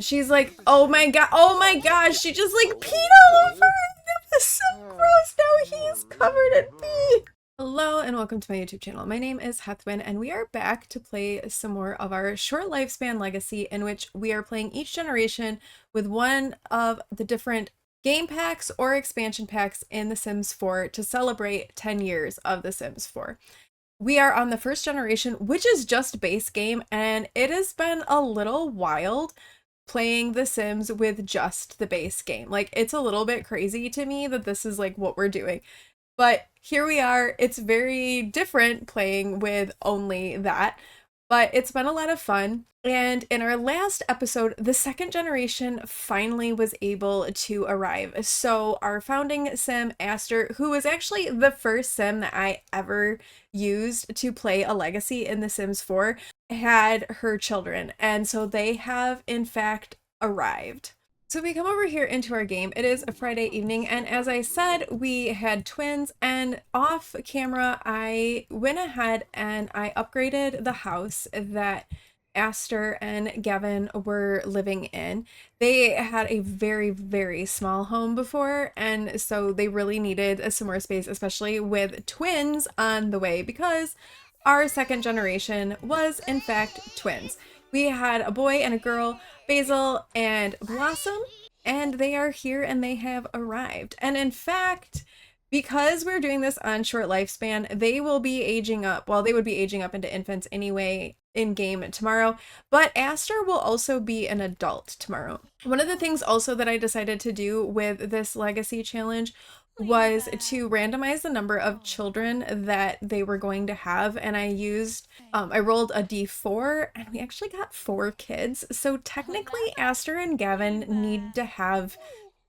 She's like, oh my gosh, she just like peed all over. That was so gross. Now he's covered in pee. Hello and welcome to my YouTube channel. My name is Heathwyn and we are back to play some more of our short lifespan legacy, in which we are playing each generation with one of the different game packs or expansion packs in The Sims 4 to celebrate 10 years of The Sims 4. We are on the first generation, which is just base game, and it has been a little wild playing The Sims with just the base game. Like, it's a little bit crazy to me that this is like what we're doing. But here we are. It's very different playing with only that, but it's been a lot of fun. And in our last episode, the second generation finally was able to arrive. So our founding sim, Aster, who was actually the first sim that I ever used to play a legacy in The Sims 4, had her children. And so they have, in fact, arrived. So we come over here into our game. It is a Friday evening, and as I said, we had twins, and off camera, I went ahead and I upgraded the house that Aster and Gavin were living in. They had a very, very small home before, and so they really needed some more space, especially with twins on the way, because our second generation was, in fact, twins. We had a boy and a girl, Basil and Blossom, and they are here and they have arrived. And in fact, because we're doing this on short lifespan, they will be aging up. Well, they would be aging up into infants anyway in game tomorrow, but Aster will also be an adult tomorrow. One of the things also that I decided to do with this legacy challenge was to randomize the number of children that they were going to have, and I rolled a d4 and we actually got 4 kids. So technically Aster and Gavin need to have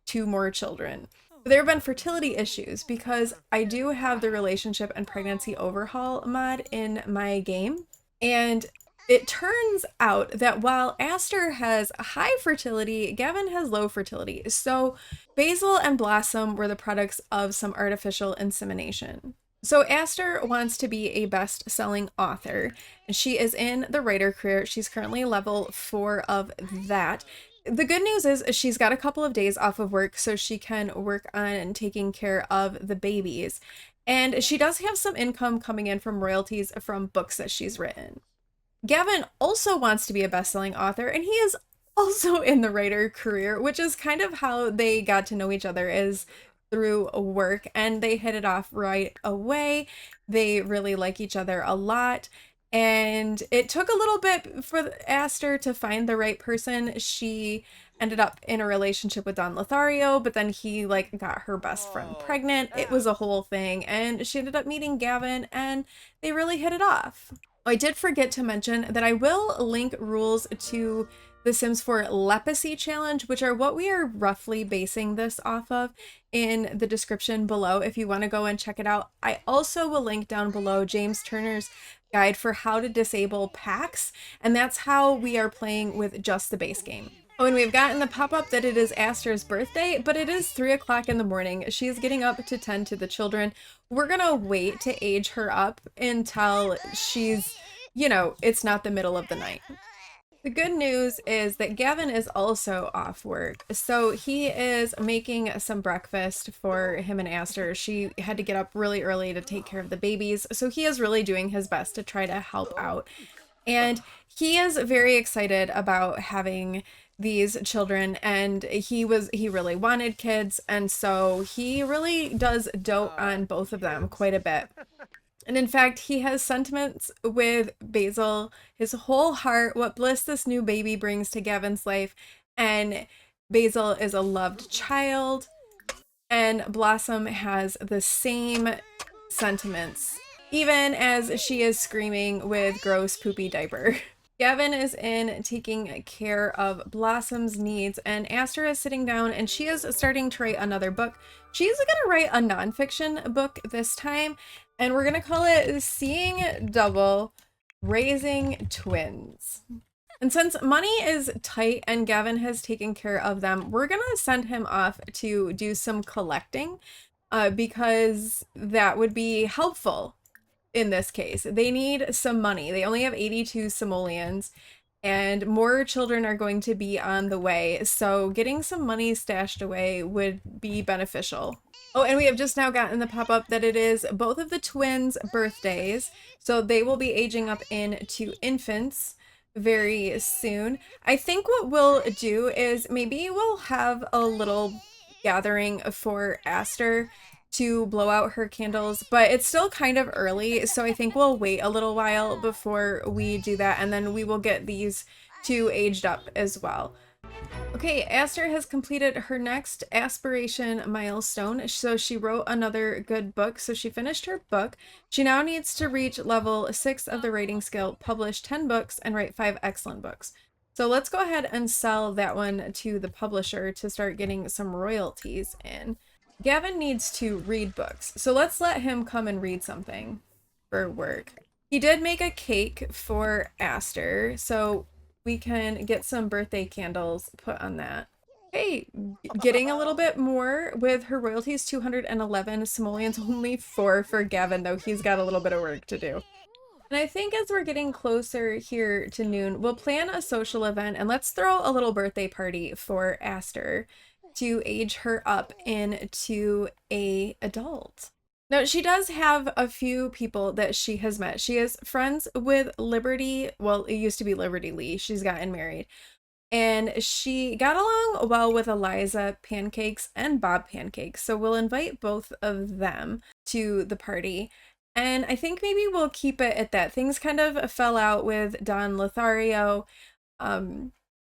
2 more children. There have been fertility issues because I do have the relationship and pregnancy overhaul mod in my game, and it turns out that while Aster has high fertility, Gavin has low fertility. So Basil and Blossom were the products of some artificial insemination. So Aster wants to be a best-selling author, and she is in the writer career. She's currently level 4 of that. The good news is she's got a couple of days off of work so she can work on taking care of the babies. And she does have some income coming in from royalties from books that she's written. Gavin also wants to be a best-selling author, and he is also in the writer career, which is kind of how they got to know each other, is through work, and they hit it off right away. They really like each other a lot, and it took a little bit for Aster to find the right person. She ended up in a relationship with Don Lothario, but then he like got her best friend pregnant. It was a whole thing, and she ended up meeting Gavin, and they really hit it off. I did forget to mention that I will link rules to the Sims 4 LEPacy challenge, which are what we are roughly basing this off of, in the description below if you want to go and check it out. I also will link down below James Turner's guide for how to disable packs, and that's how we are playing with just the base game. Oh, and we've gotten the pop-up that it is Aster's birthday, but it is 3 o'clock in the morning. She's getting up to tend to the children. We're gonna wait to age her up until she's, it's not the middle of the night. The good news is that Gavin is also off work, so he is making some breakfast for him and Aster. She had to get up really early to take care of the babies, so he is really doing his best to try to help out. And he is very excited about having these children, and he really wanted kids, and so he really does dote on both of them quite a bit. And in fact, he has sentiments with Basil, his whole heart, what bliss this new baby brings to Gavin's life. And Basil is a loved child, and Blossom has the same sentiments, even as she is screaming with gross poopy diaper. Gavin is in taking care of Blossom's needs, and Aster is sitting down and she is starting to write another book. She's gonna write a nonfiction book this time, and we're gonna call it Seeing Double, Raising Twins. And since money is tight and Gavin has taken care of them, we're gonna send him off to do some collecting because that would be helpful in this case. They need some money. They only have 82 simoleons, and more children are going to be on the way. So getting some money stashed away would be beneficial. Oh, and we have just now gotten the pop-up that it is both of the twins' birthdays. So they will be aging up into infants very soon. I think what we'll do is maybe we'll have a little gathering for Aster to blow out her candles, but it's still kind of early, so I think we'll wait a little while before we do that, and then we will get these two aged up as well. Okay, Aster has completed her next aspiration milestone, so she wrote another good book, so she finished her book. She now needs to reach level 6 of the writing skill, publish 10 books, and write 5 excellent books. So let's go ahead and sell that one to the publisher to start getting some royalties in. Gavin needs to read books, so let's let him come and read something for work. He did make a cake for Aster, so we can get some birthday candles put on that. Hey, getting a little bit more with her royalties, 211 simoleons, only 4 for Gavin, though he's got a little bit of work to do. And I think as we're getting closer here to noon, we'll plan a social event and let's throw a little birthday party for Aster to age her up into a adult. Now, she does have a few people that she has met. She is friends with Liberty. Well, it used to be Liberty Lee. She's gotten married. And she got along well with Eliza Pancakes and Bob Pancakes. So we'll invite both of them to the party. And I think maybe we'll keep it at that. Things kind of fell out with Don Lothario.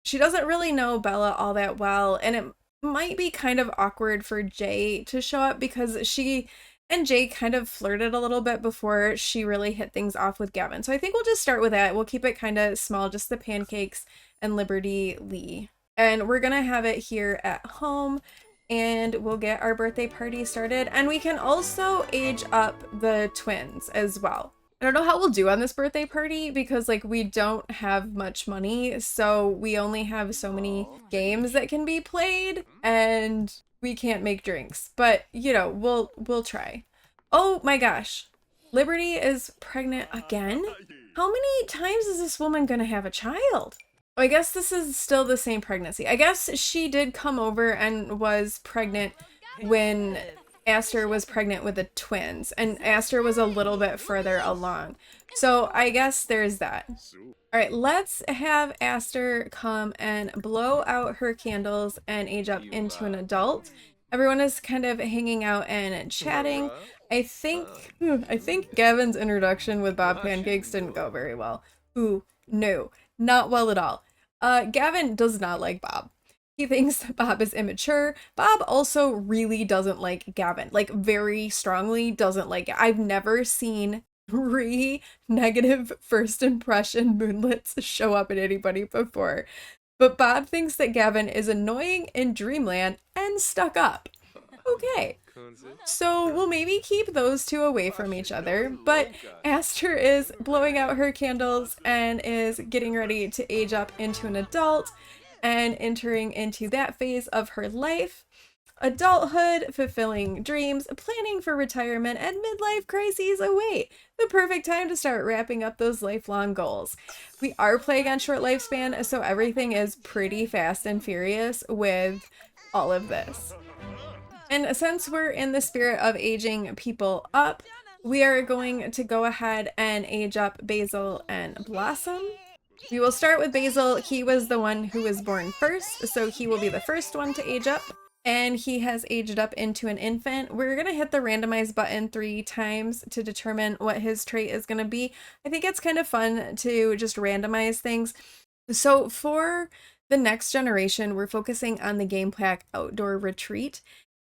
She doesn't really know Bella all that well. And it might be kind of awkward for Jay to show up because she and Jay kind of flirted a little bit before she really hit things off with Gavin. So I think we'll just start with that. We'll keep it kind of small, just the Pancakes and Liberty Lee. And we're going to have it here at home and we'll get our birthday party started. And we can also age up the twins as well. I don't know how we'll do on this birthday party because like we don't have much money. So we only have so many games that can be played and we can't make drinks, but you know, we'll try. Oh my gosh. Liberty is pregnant again? How many times is this woman gonna have a child? Oh, I guess this is still the same pregnancy. I guess she did come over and was pregnant when Aster was pregnant with the twins, and Aster was a little bit further along. So I guess there's that. All right, let's have Aster come and blow out her candles and age up into an adult. Everyone is kind of hanging out and chatting. I think Gavin's introduction with Bob Pancakes didn't go very well. Ooh, no, not well at all. Gavin does not like Bob. He thinks that Bob is immature. Bob also really doesn't like Gavin, like very strongly doesn't like it. I've never seen 3 negative first impression moonlets show up in anybody before. But Bob thinks that Gavin is annoying in Dreamland and stuck up. Okay. So we'll maybe keep those two away from each other, but Aster is blowing out her candles and is getting ready to age up into an adult and entering into that phase of her life. Adulthood, fulfilling dreams, planning for retirement, and midlife crises await. The perfect time to start wrapping up those lifelong goals. We are playing on short lifespan, so everything is pretty fast and furious with all of this. And since we're in the spirit of aging people up, we are going to go ahead and age up Basil and Blossom. We will start with Basil. He was the one who was born first, so he will be the first one to age up. And he has aged up into an infant. We're going to hit the randomize button 3 times to determine what his trait is going to be. I think it's kind of fun to just randomize things. So for the next generation, we're focusing on the game pack Outdoor Retreat.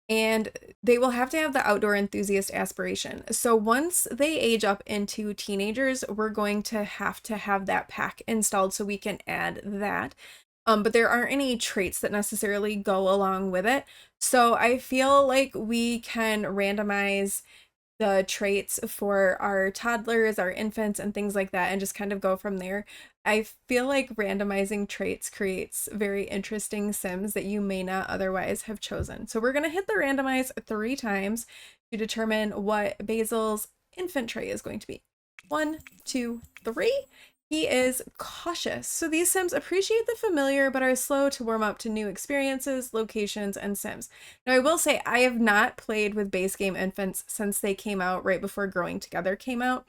And they will have to have the outdoor enthusiast aspiration. So once they age up into teenagers, we're going to have that pack installed so we can add that. But there aren't any traits that necessarily go along with it. So I feel like we can randomize the traits for our toddlers, our infants, and things like that, and just kind of go from there. I feel like randomizing traits creates very interesting sims that you may not otherwise have chosen. So we're going to hit the randomize 3 times to determine what Basil's infant trait is going to be. 1, 2, 3. He is cautious. So these Sims appreciate the familiar but are slow to warm up to new experiences, locations, and Sims. Now, I will say I have not played with base game infants since they came out right before Growing Together came out.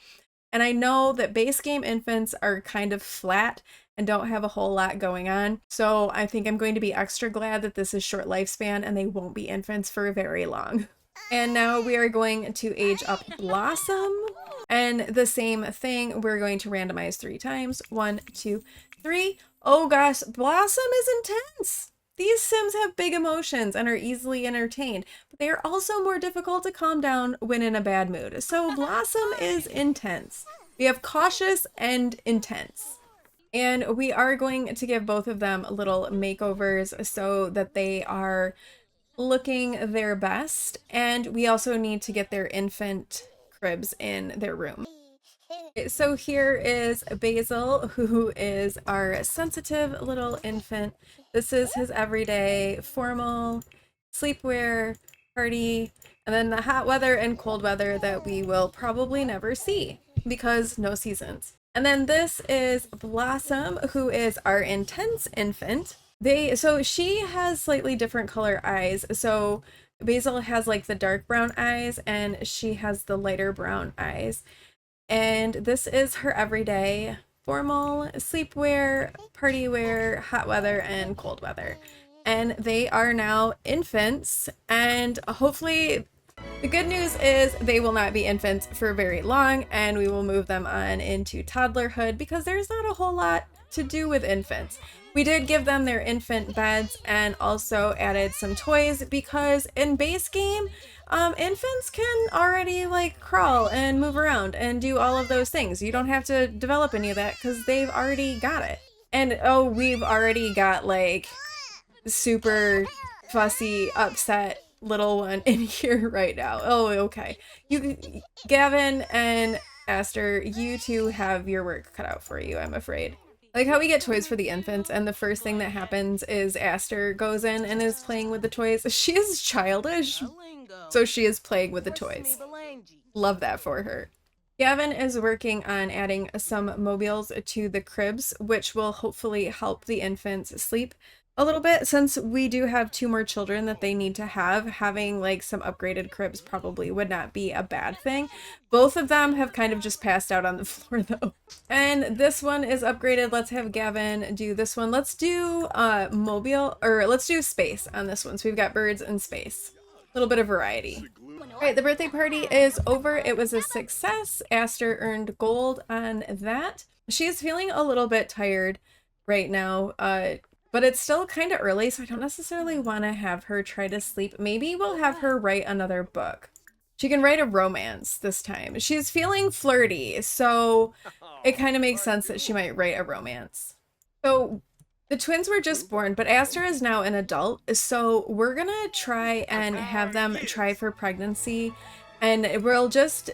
And I know that base game infants are kind of flat and don't have a whole lot going on. So I think I'm going to be extra glad that this is short lifespan and they won't be infants for very long. And now we are going to age up Blossom. And the same thing, we're going to randomize 3 times. 1, 2, 3. Oh gosh, Blossom is intense. These Sims have big emotions and are easily entertained, but they are also more difficult to calm down when in a bad mood. So Blossom is intense. We have cautious and intense. And we are going to give both of them little makeovers so that they are looking their best. And we also need to get their infant cribs in their room. So here is Basil, who is our sensitive little infant. This is his everyday formal sleepwear party, and then the hot weather and cold weather that we will probably never see because no seasons. And then this is Blossom, who is our intense infant. So she has slightly different color eyes. So Basil has like the dark brown eyes and she has the lighter brown eyes. And this is her everyday formal sleepwear, party wear, hot weather, and cold weather. And they are now infants, and hopefully the good news is they will not be infants for very long, and we will move them on into toddlerhood because there's not a whole lot to do with infants. We did give them their infant beds and also added some toys because in base game, infants can already like crawl and move around and do all of those things. You don't have to develop any of that because they've already got it. And oh, we've already got like super fussy, upset little one in here right now. Oh, okay. Gavin and Aster, you two have your work cut out for you, I'm afraid. Like how we get toys for the infants and the first thing that happens is Aster goes in and is playing with the toys. She is childish, so she is playing with the toys. Love that for her. Gavin is working on adding some mobiles to the cribs, which will hopefully help the infants sleep a little bit. Since we do have 2 more children that they need to have, having like some upgraded cribs probably would not be a bad thing. Both of them have kind of just passed out on the floor though. And this one is upgraded. Let's have Gavin do this one. Let's do let's do space on this one. So we've got birds and space. A little bit of variety. All right, the birthday party is over. It was a success. Aster earned gold on that. She is feeling a little bit tired right now, but it's still kind of early, so I don't necessarily want to have her try to sleep. Maybe we'll have her write another book. She can write a romance this time. She's feeling flirty, so it kind of makes sense that she might write a romance. So the twins were just born, but Aster is now an adult, so we're gonna try and have them try for pregnancy, and we'll just,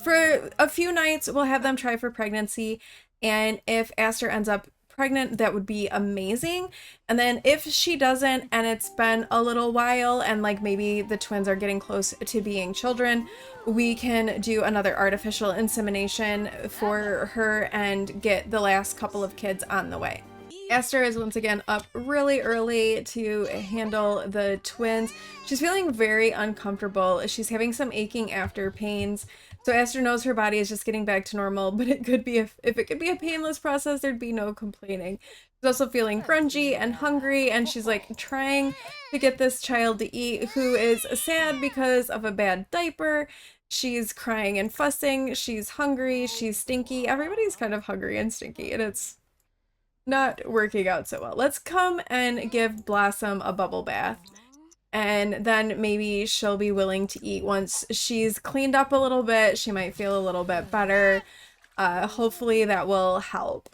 for a few nights, we'll have them try for pregnancy, and if Aster ends up pregnant, that would be amazing. And then if she doesn't and it's been a little while and like maybe the twins are getting close to being children, we can do another artificial insemination for her and get the last couple of kids on the way. Aster is once again up really early to handle the twins. She's feeling very uncomfortable. She's having some aching after pains. So Aster knows her body is just getting back to normal, but it could be, if it could be a painless process, there'd be no complaining. She's also feeling grungy and hungry, and she's like trying to get this child to eat, who is sad because of a bad diaper. She's crying and fussing. She's hungry. She's stinky. Everybody's kind of hungry and stinky, and it's not working out so well. Let's come and give Blossom a bubble bath. And then maybe she'll be willing to eat once she's cleaned up a little bit. She might feel a little bit better. Hopefully that will help.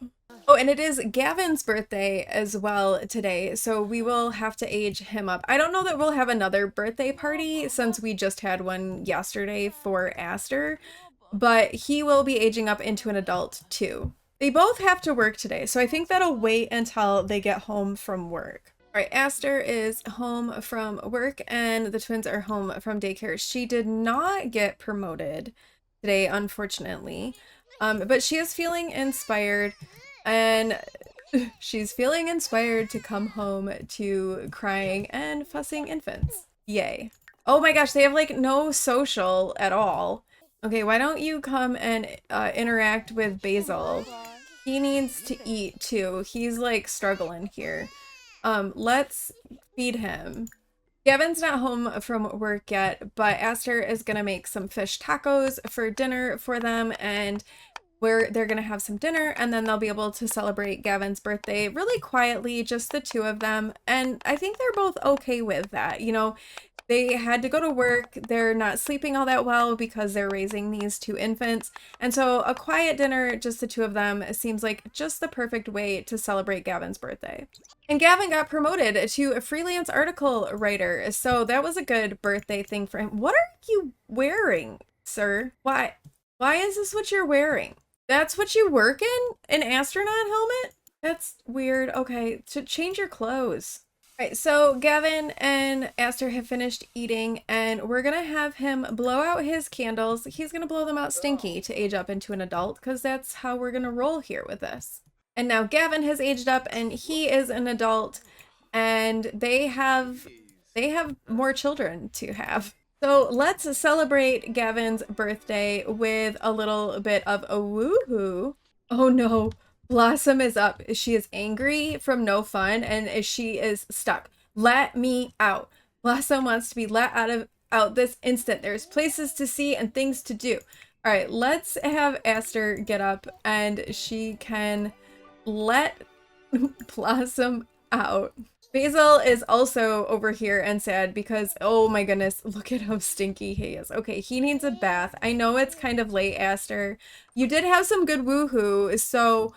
Oh, and it is Gavin's birthday as well today, so we will have to age him up. I don't know that we'll have another birthday party since we just had one yesterday for Aster, but he will be aging up into an adult too. They both have to work today, so I think that'll wait until they get home from work. All right, Aster is home from work and the twins are home from daycare. She did not get promoted today, unfortunately. But she is feeling inspired, and she's feeling inspired to come home to crying and fussing infants. Yay. Oh my gosh, they have like no social at all. Okay, why don't you come and interact with Basil? He needs to eat too. He's like struggling here. Let's feed him. Gavin's not home from work yet, but Aster is gonna make some fish tacos for dinner for them, and where they're gonna have some dinner, and then they'll be able to celebrate Gavin's birthday really quietly, just the two of them. And I think they're both okay with that. You know, they had to go to work. They're not sleeping all that well because they're raising these two infants. And so a quiet dinner, just the two of them, seems like just the perfect way to celebrate Gavin's birthday. And Gavin got promoted to a freelance article writer. So that was a good birthday thing for him. What are you wearing, sir? Why is this what you're wearing? That's what you work in? An astronaut helmet? That's weird. Okay, so change your clothes. All right, so Gavin and Aster have finished eating, and we're gonna have him blow out his candles. He's gonna blow them out stinky to age up into an adult, because that's how we're gonna roll here with this. And now Gavin has aged up, and he is an adult, and they have more children to have. So let's celebrate Gavin's birthday with a little bit of a woohoo. Oh no, Blossom is up. She is angry from no fun, and she is stuck. Let me out. Blossom wants to be let out this instant. There's places to see and things to do. All right, let's have Aster get up, and she can let Blossom out. Basil is also over here and sad because, oh my goodness, look at how stinky he is. Okay, he needs a bath. I know it's kind of late, Aster. You did have some good woohoo, so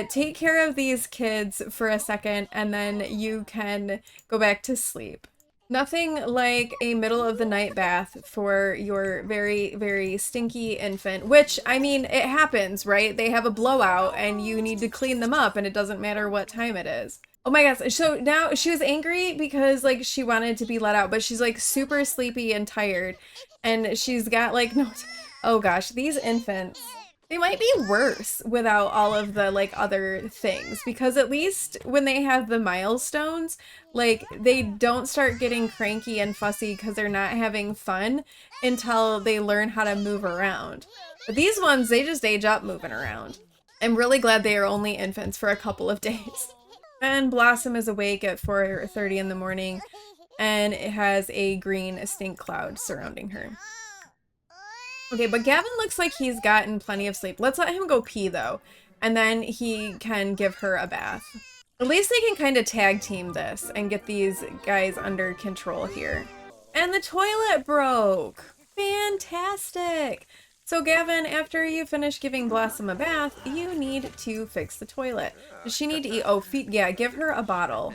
take care of these kids for a second, and then you can go back to sleep. Nothing like a middle of the night bath for your very, very stinky infant, which, I mean, it happens, right? They have a blowout and you need to clean them up, and it doesn't matter what time it is. Oh my gosh, so now she was angry because like she wanted to be let out, but she's like super sleepy and tired, and she's got like no, oh gosh, these infants, they might be worse without all of the like other things, because at least when they have the milestones, like they don't start getting cranky and fussy because they're not having fun until they learn how to move around. But these ones, they just age up moving around. I'm really glad they are only infants for a couple of days. And Blossom is awake at 4:30 in the morning, and it has a green stink cloud surrounding her. Okay, but Gavin looks like he's gotten plenty of sleep. Let's let him go pee though, and then he can give her a bath. At least they can kind of tag team this and get these guys under control here. And the toilet broke. Fantastic. So Gavin, after you finish giving Blossom a bath, you need to fix the toilet. Does she need to eat? Oh, feed, yeah, give her a bottle.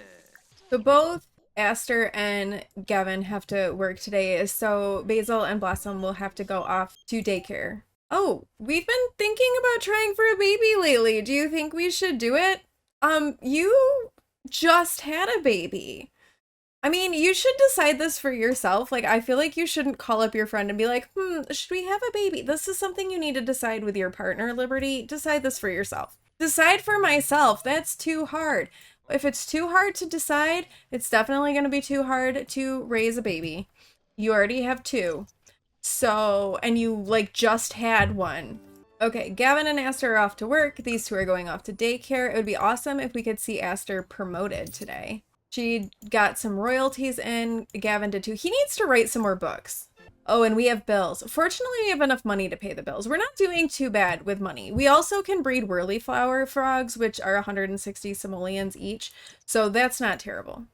So both Aster and Gavin have to work today, so Basil and Blossom will have to go off to daycare. Oh, we've been thinking about trying for a baby lately. Do you think we should do it? You just had a baby. I mean, you should decide this for yourself. Like, I feel like you shouldn't call up your friend and be like, should we have a baby? This is something you need to decide with your partner, Liberty. Decide this for yourself. Decide for myself. That's too hard. If it's too hard to decide, it's definitely going to be too hard to raise a baby. You already have two. So, and you like just had one. Okay, Gavin and Aster are off to work. These two are going off to daycare. It would be awesome if we could see Aster promoted today. She got some royalties in. Gavin did too. He needs to write some more books. Oh, and we have bills. Fortunately, we have enough money to pay the bills. We're not doing too bad with money. We also can breed whirly flower frogs, which are 160 simoleons each. So that's not terrible.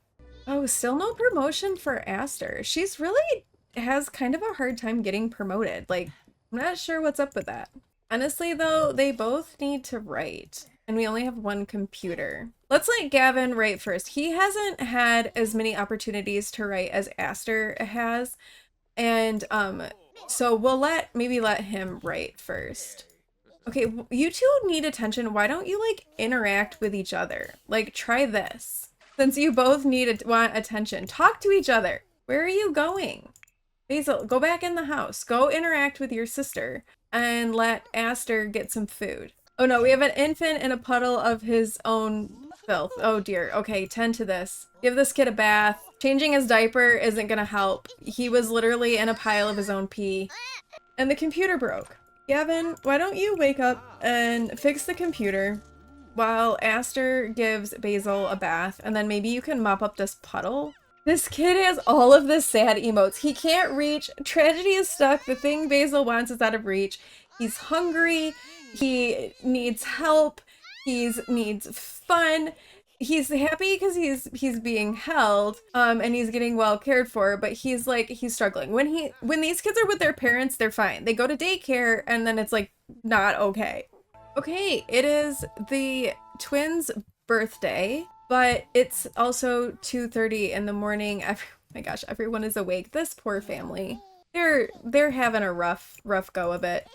Oh, still no promotion for Aster. She's really has kind of a hard time getting promoted. Like, I'm not sure what's up with that. Honestly, though, they both need to write. And we only have one computer. Let's let Gavin write first. He hasn't had as many opportunities to write as Aster has. And so we'll maybe let him write first. Okay, you two need attention. Why don't you like interact with each other? Like, try this. Since you both want attention, talk to each other. Where are you going? Basil, go back in the house. Go interact with your sister and let Aster get some food. Oh no, we have an infant in a puddle of his own filth. Oh dear. Okay, tend to this. Give this kid a bath. Changing his diaper isn't gonna help. He was literally in a pile of his own pee. And the computer broke. Gavin, why don't you wake up and fix the computer while Aster gives Basil a bath, and then maybe you can mop up this puddle? This kid has all of the sad emotes. He can't reach. Tragedy is stuck. The thing Basil wants is out of reach. He's hungry. He needs help. He needs fun. He's happy because he's being held, and he's getting well cared for, but he's struggling. When these kids are with their parents, they're fine. They go to daycare and then it's like not okay. Okay, it is the twins' birthday, but it's also 2:30 in the morning. Oh my gosh, everyone is awake. This poor family. They're having a rough go of it.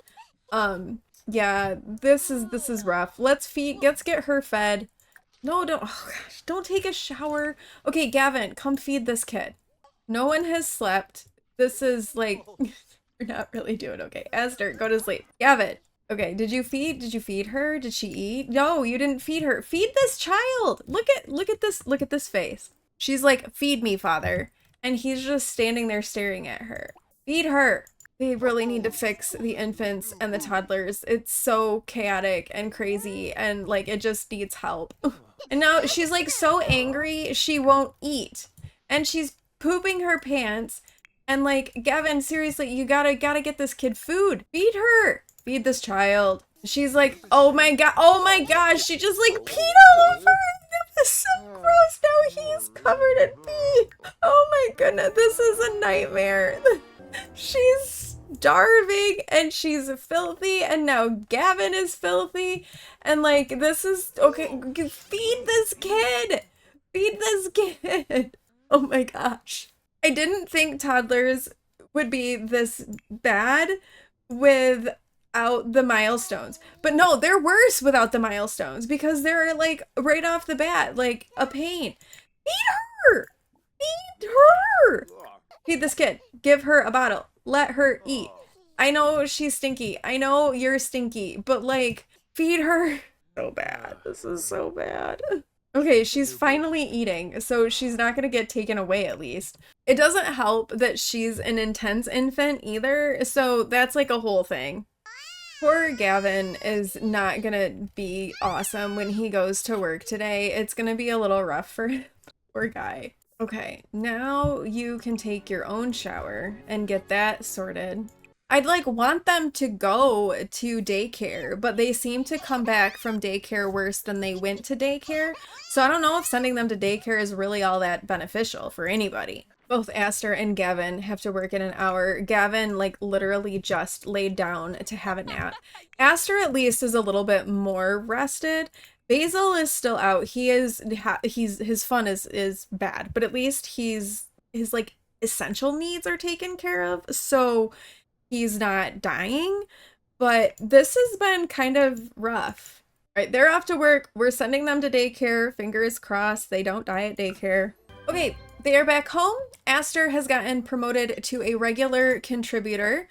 Yeah, this is rough. Let's get her fed. No, don't, oh gosh, don't take a shower. Okay, Gavin, come feed this kid. No one has slept. This is like, you're not really doing okay. Aster, go to sleep. Gavin. Okay, did you feed her? Did she eat? No, you didn't feed her. Feed this child. Look at this face. She's like, "Feed me, father." And he's just standing there staring at her. Feed her. They really need to fix the infants and the toddlers. It's so chaotic and crazy and like it just needs help. And now she's like so angry she won't eat. And she's pooping her pants. And like, Gavin, seriously, you gotta get this kid food. Feed her. Feed this child. She's like, oh my gosh, she just like peed all over. That was so gross. Now he's covered in pee. Oh my goodness, this is a nightmare. She's starving and she's filthy, and now Gavin is filthy, and like this is okay. Feed this kid. Feed this kid. Oh my gosh. I didn't think toddlers would be this bad without the milestones. But no, they're worse without the milestones because they're like right off the bat, like a pain. Feed her! Feed her! Feed this kid. Give her a bottle. Let her eat. I know she's stinky. I know you're stinky, but like, feed her. So bad. This is so bad. Okay, she's finally eating, so she's not gonna get taken away at least. It doesn't help that she's an intense infant either, so that's like a whole thing. Poor Gavin is not gonna be awesome when he goes to work today. It's gonna be a little rough for him. Poor guy. Okay, now you can take your own shower and get that sorted. I'd like want them to go to daycare, but they seem to come back from daycare worse than they went to daycare. So I don't know if sending them to daycare is really all that beneficial for anybody. Both Aster and Gavin have to work in an hour. Gavin like literally just laid down to have a nap. Aster at least is a little bit more rested. Basil is still out. His fun is bad, but at least his like essential needs are taken care of. So he's not dying, but this has been kind of rough. All right, they're off to work. We're sending them to daycare. Fingers crossed they don't die at daycare. Okay, they are back home. Aster has gotten promoted to a regular contributor.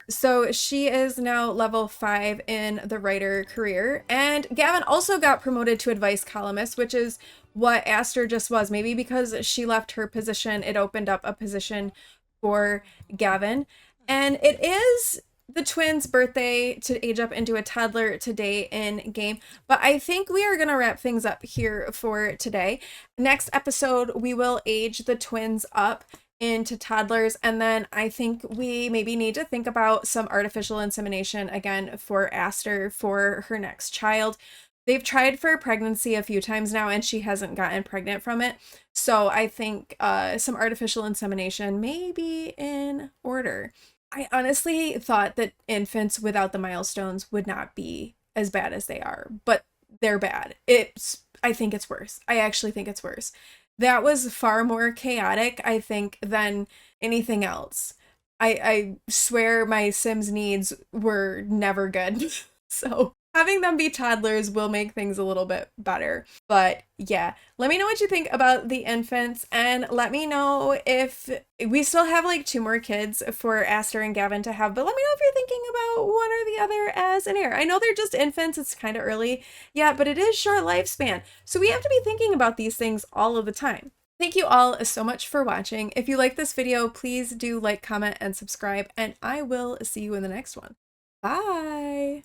So she is now level 5 in the writer career. And Gavin also got promoted to advice columnist, which is what Aster just was. Maybe because she left her position, it opened up a position for Gavin. And it is the twins' birthday to age up into a toddler today in game. But I think we are going to wrap things up here for today. Next episode, we will age the twins up into toddlers, and then I think we maybe need to think about some artificial insemination again for Aster for her next child. They've tried for pregnancy a few times now and she hasn't gotten pregnant from it, so I think some artificial insemination may be in order. I honestly thought that infants without the milestones would not be as bad as they are, but they're bad. I think it's worse. I actually think it's worse. That was far more chaotic, I think, than anything else. I swear my Sims needs were never good. So Having them be toddlers will make things a little bit better. But yeah, let me know what you think about the infants, and let me know if we still have like 2 more kids for Aster and Gavin to have, but let me know if you're thinking about one or the other as an heir. I know they're just infants, it's kind of early. Yeah, but it is short lifespan. So we have to be thinking about these things all of the time. Thank you all so much for watching. If you like this video, please do like, comment, and subscribe, and I will see you in the next one. Bye!